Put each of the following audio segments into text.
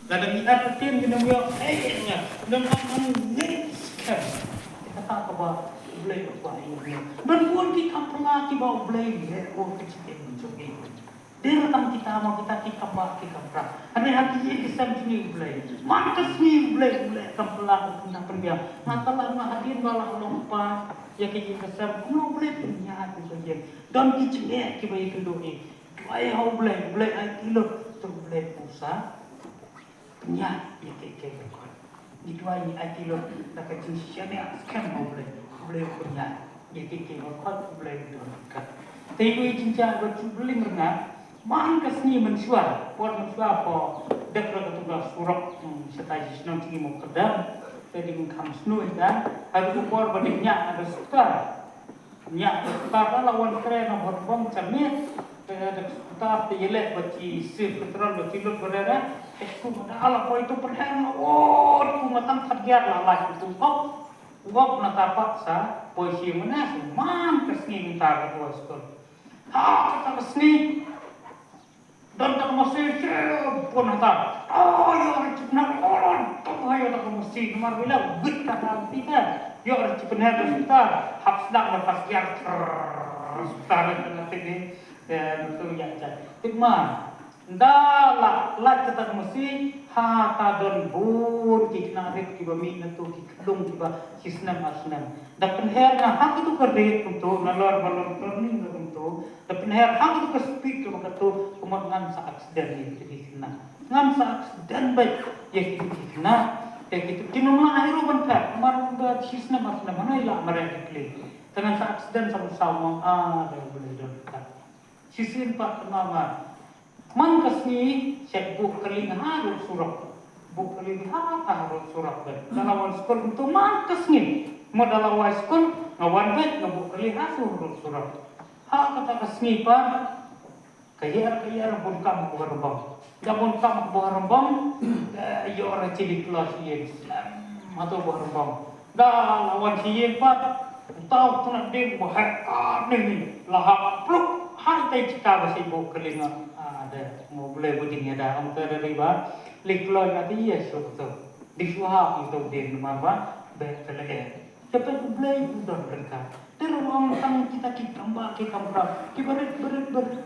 Kadang kita tin kita biar nya dan ang next kan kita tak apa boleh apa ini dan pun kita pelaki bawa boleh ya oh kita mencoba dia datang kita mau kita mak kita pra ada hati kita sendiri boleh mantas ni boleh kempelang kita pergi matalah hadir malah lompat ya kita kesam mau boleh punya tu saja dan kita kita itu doa ay how boleh ay kilo tu boleh pusat nya ya ke kon itu ai ai lo la ka chi sia ne scan mo boleh punya ya ke kon boleh do ka tapi cinta ba chu boleh merna man ka sni mensuar por mensuar po dek ro ka tugas surok setai snon ti mo kada jadi kam snu ida harus por ba nya ada sutar nya sutar lawan keren nomor bom cermin sutar ti yele ba chi sir petrol ba chi lo berada aku ala ko itu perhang ku matang khadiyar la la itu kok natapak sa poisi menas man kesni minta ko skol ha kata kesni dan tak masih pun hata yo cipna orang tak ayo tak mesti nomor bila gut kata kita yo cipna kita hak sedang lepas yang sekarang nanti ni betul ya tikman Dala lat kita mesti hata don bur kikna rit kiba mi na to kiklung kiba hisnam asnam da penher na hak itu keret untuk nalor balon turning untuk da penher hak itu ke speak ke makato kumangan sa accident ni kikna ngan sa accident baik ya kikna ya kitu kinumla airo bantar mar ba hisnam asnam mana ila mereka kli dengan sa accident sama-sama da boleh don sisin pak nama man kasni set buk keling harus surak buk keling harus surak dalawan skol untuk man kasni modalawan skol ngawan bet ngabuk keling harus surak ha kata kasni pa kaya pun kam bukan rembang japon kam bukan rembang yo ora cilik kelas yen atau bukan rembang dah lawan siyen pa tahu tunak den bahak ni lahap pluk hai tai cika basi buk keling ada mau boleh begini ada orang terlibat likloi nanti ya suatu disuah itu di rumah betul cepat boleh udah dekat terus orang tang kita tambah kita berapa kita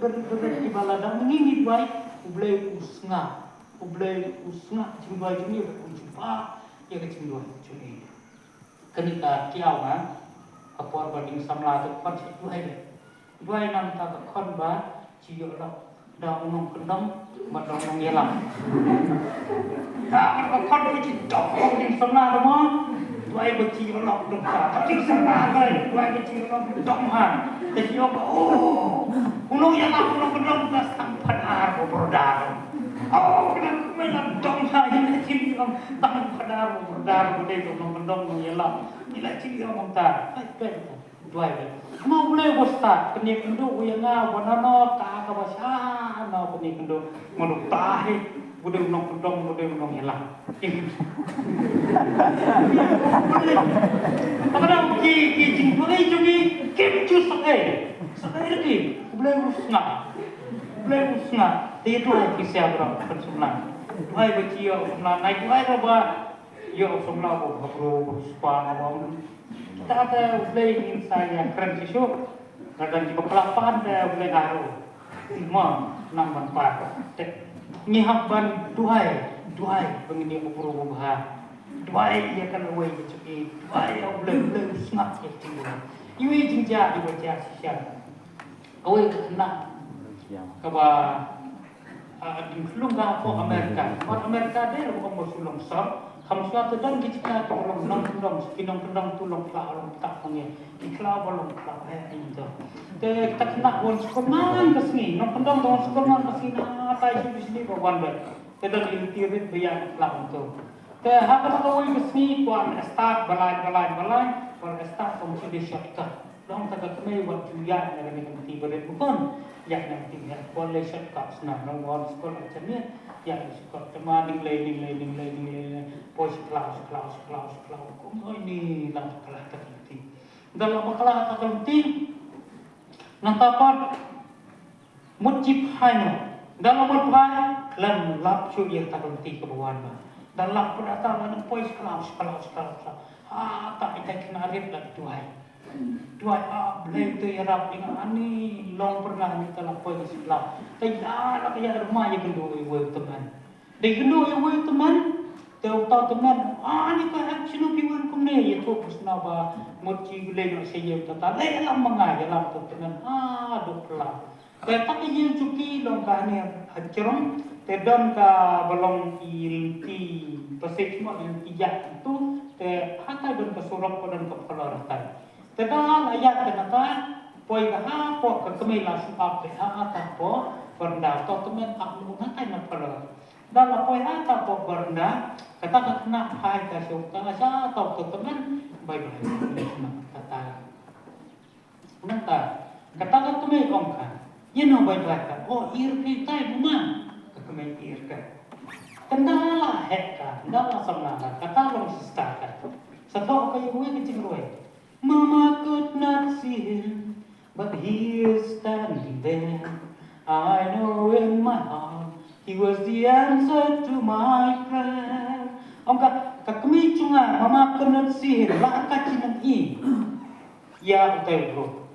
berat di baladang ini baik boleh usnga jumpa jumpa jumpa ya kecil cumi kenika kiau apa banding samla tu kan dua nam tak kon ba ciyo lah dah unong kendang madang unong yelang dah kon itu dong di sana rumah dua beci rolok dekat tapi sana kai dua beci rolok dong ha jadi apa oh unong yelang unong kendang dah sampai ar berdar oh kena melang dong ha ini ciri orang tang padar berdar boleh unong kendang unong yelang ini ciri orang tak baik dua mau boleh bostat kini kendo yang wanano ta ka basa na kini kendo mau tahi budeng nong kedong budeng nong hilang kadang ki jingpuri jungi kim cu sakai lagi boleh usna itu kisah orang bersunat hai becio na naik hai ba yo sumla bo bro spa ngawang kita ada boleh ingin saya keren sisu kadang di kepelapan ada boleh ngaruh lima enam empat nyihaban duai pengini ubur ubah duai ya kan awai cuci duai boleh sengat ya tinggal iwi jinja di baca sisian awai kena kaba di sulung ko Amerika dia bukan bersulung sor kamu suatu dan kita tolong nong kinong tulong orang tak punya ikla bolong tak itu kita kena bon sekolah kesini nong kendong sekolah kesini apa itu di sini bawan ber kita diintirit biang lah untuk hak kau kesini kuan start balai kuan start fungsi di shortcut dong tak kena buat julian dengan nanti beret bukan yang nanti boleh shortcut senang nong sekolah macam ni yang sekolah cuma nilai pos kelas kok ini lah kelas tertentu dalam kelas tertentu natapat mujib hanya dalam berbagai kelam lap cu yang tak berhenti kebawan ba. Dan lap berdatang dan pois kalau. Tak kita kena rip lah tuai. Tuai boleh tu ya rap dengan ani long pernah kita lah pois sebelah. Tapi lah kaya rumah yang kedua ibu teman. Dari kedua ibu teman. Tahu teman, ni kau action piwan kumne ya tu pusna ba mochi gule no seye tata le lam manga ya lam tu teman dokla. Kaya tak yin cuki long ka ni hacron te don ka balong ti pasik mo yang tiga itu te hata don ka surok ko don ka peloratan. Te dal ayat te nata poi ka ha po ka kemela su ap te ha ta po pernah to teman aku nata na pelor. Dalam poin apa po pernah kata kena hai ka syuk ka sa tau tu teman baik-baik kata nanta kata ka kemai ong ka yeno baik-baik ka ir kita memang kemai ir ka kendala het ka kendala samna kata long sista ka sato ka yu ke cingruai mama could not see him but he is standing there. I know in my heart he was the answer to my prayer. Ông kami cunga mama kena sihir lah kacinan i. Ya utai bro.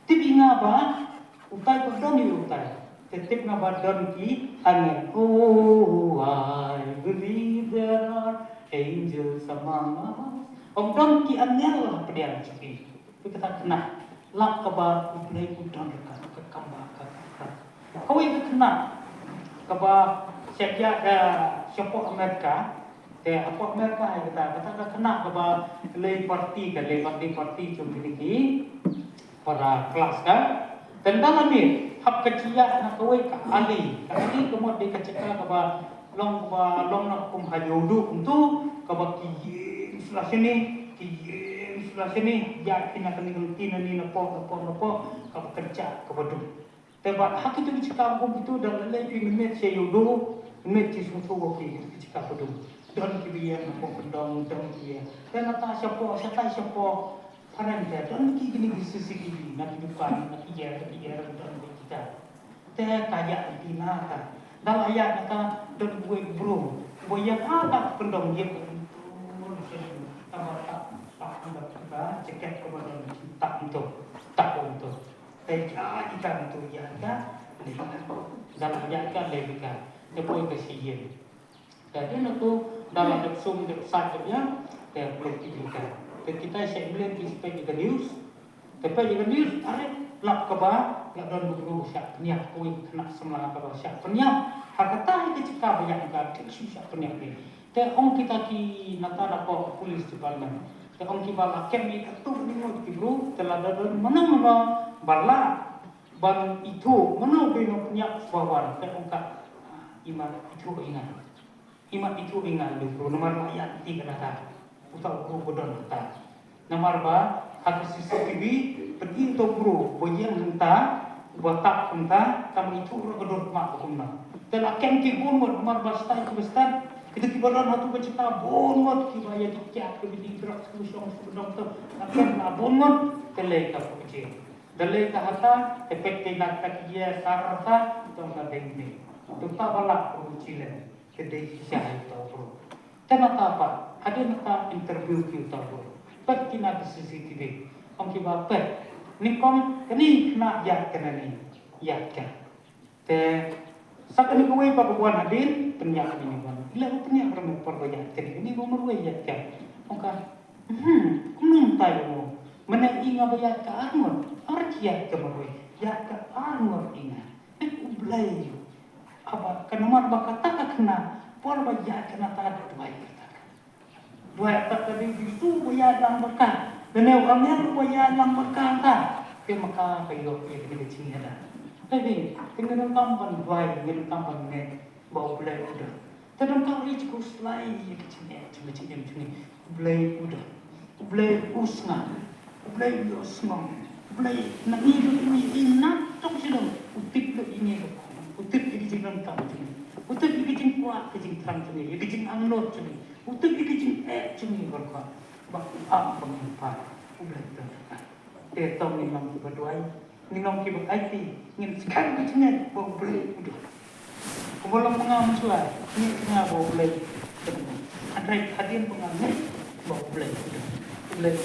Tipi ngaba utai berdoni utai. Tetip ngaba don ki angin. Oh, I believe there are angels among us. Ông don ki angin lah pedian cuki. Kita kena lak kaba utai udon dekat kekamba kekamba. Kau itu kena kaba sejak siapa Amerika apa Amerika kita kena kaba parti cuma ini para kelas kan dan dalam ni hak kecil nak kawai ka ali kemudian dia kecekah kaba long nak kum hajudu untuk kaba kiye sebelah sini ya kena kena ni napo kaba kerja kaba tu. Tapi hak itu dicakap aku itu dalam lebih minit saya yudo, minit cisu waktu itu dicakap aku. Dan kibian aku pendong dia. Dan nata siapa paran dia. Dan kini sisi kini nak depan nak iya dan kita. Teh kaya tina kan. Dalam ayat kata dan gue bro, gue yang ada pendong dia tak ceket kepada tak untuk. Kita itu ya kan, dalam ayat kan lebih kan, depois kesian. Jadi itu dalam sum sahaja dia boleh tiga. Dan kita sebelum display di news, tapi di news ada lap kaba, lap dan buru siap niat kui kena semua kaba siap niat. Hakata itu cakap banyak kan, siap niat ni. Tapi orang kita ki nata dapat polis di parlimen. Tapi orang kita lakem itu tu ni mau diburu, telah dan mana bala ban itu mana beno punya suawan dan ungkap iman itu ingat dulu nomor ayat 3 kata utau guru bodon kata nomor ba hak CCTV pergi to guru boyang henta botak henta kamu itu bodon mak hukumna telah kem ki bon nomor ba stai itu bestan itu ki bodon hatu bercita bon mot ki baya dikyak ke bidi drop solution bodon tu akan na bon mot tele ka puji dalai kahata efek tindak kakia sarata tong kadengni tupa balak ucilen kedai syah tahu kenapa apa ada nata interview kita tahu pak kina CCTV om kiba pak ni kom ni kena ya kena ni ya kan te sakani kuwe pa buan adin penyak ini ban ila penyak ram perbayar ini nomor we ya kan oka kunum tayo mana inga bayar ka armor arjiat kemarui ya ka armor inga ublay apa kenamar bakata kena por bayar kena ta dua tak tadi bisu bayar lang bakal dan orangnya bayar lang bakal ta ke maka kayo ya kena cingin ada tapi tinggal tampan dua ngin tampan ne bau ublay udah tadang kau ri ku slai ya cingin ublay udah ublay usna ublay usma ublay nak hidup ini nak tok sidong utip lo ini lo utip iki jing tam cumi utip iki jing kuat iki jing tam cumi iki jing angnot cumi utip iki jing cumi berkah bak am pemimpa ublay tu te tong ni nam ki berdoai ni nam ki berai ngin sekarang cingen bau ublay udah Walang mga masulay, ini nga ba blade. Andai hadian pengantin bawa blade. Blade.